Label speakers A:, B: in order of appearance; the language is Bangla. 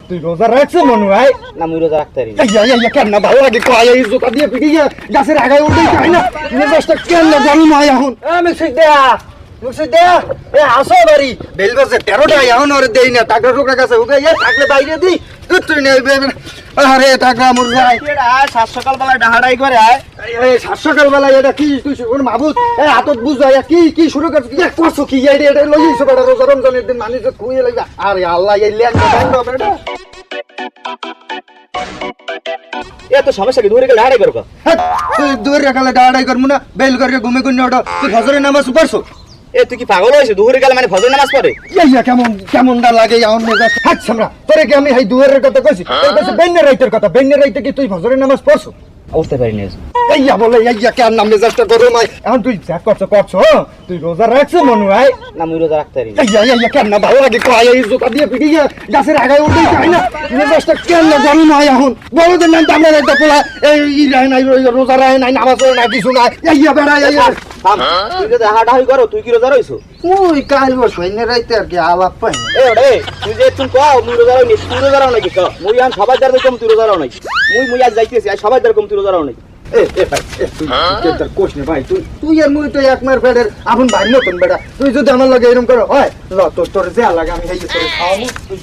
A: তুই রোজা রাখছ মনু ভাই?
B: না মুই রোজা রাখতে পারি না।
A: ইয়া কেন না ভালো লাগে কয় এই জোতা দিয়ে পিটিয়ে গাছের আগায় উঠে যায় না মেজাজটা কেন না গরম হয় এখন মুর্শিদ এ আসো বাড়ি বেলবাসে 13টা এখন ওরে দেই না টাকা টোকা কাছে ওকে এ থাকলে বাইরে দি তুই নেই আরে টাকা মুর ভাই
B: এডা সাত সকাল বেলা ডাহাডাই করে আয়।
A: এই সাত সকাল বেলা এটা কি তুই কোন মাহবুব এ হাতত বুঝা কি কি শুরু করছ কি করছ কি এটা লইছো বেটা রোজা রমজানের দিন মানুষ খুইয়ে লাগা আরে আল্লাহ এই ল্যান্ড বাইন্ড বেটা
B: এত সমস্যা কি দূরে গেলে ডাহাডাই করব?
A: তুই দূরে গেলে ডাড়াই করমু না বেল করে ঘুমে গুনে ওটা তুই ফজরের নামাজ পড়ছো?
B: এ তুই কি পাগল হইছিস? দূরে গেলে মানে ফজর নামাজ পড়ে?
A: ইয়া কেমন দা লাগে এখন মেজাজ হাত সামরা তোরে কি আমি এই দুয়ারের কথা কইছি তোর কাছে বেন্নের রাইতের কথা বেন্নের রাইতে কি তুই ফজরের নামাজ পড়ছো?
B: বুঝতে পারি না।
A: ইয়া বলে ইয়া কেন নাম মেজাজটা গরম হয় এখন তুই যা করছো তুই রোজা রাখছ মনু ভাই?
B: না মুই রোজা রাখতে পারি না।
A: ইয়া কেন না ভালো লাগে কয় এই জোতা দিয়ে পিটিয়ে গাছের আগায় উঠে যায় না মেজাজটা কেন না গরম হয় এখন বড়দের নাম আমরা একটা পোলা এই রায় নাই রোজা রায় নাই নামাজ পড়ে না কিছু নাই ইয়া বেড়া ইয়া
B: থাম, তুই যে ডাহাডাই করো তুই কি রোজা রইছো?
A: ওই কাল বসে রাইতে আর কি আলাপ পাই
B: এ ওরে তুই যে তুমি কও মুই রোজা রাই নি, তুই রোজা রাও নাকি? কও মুই আন সবাই যার কম তুই রোজা রাও নাকি? মুই আজ যাইতেছি আজ সবাই যার কম তুই রোজা রাও নাকি?
A: ভাই তুই তোর কোশ নে ভাই তুই আর মুই তো এক মার পেটের আপন ভাই নতুন বেটা তুই যদি আমার লাগে এরকম করো হয় ল তোর যা লাগে আমি খাইয়ে তোর খাওয়াবো তুই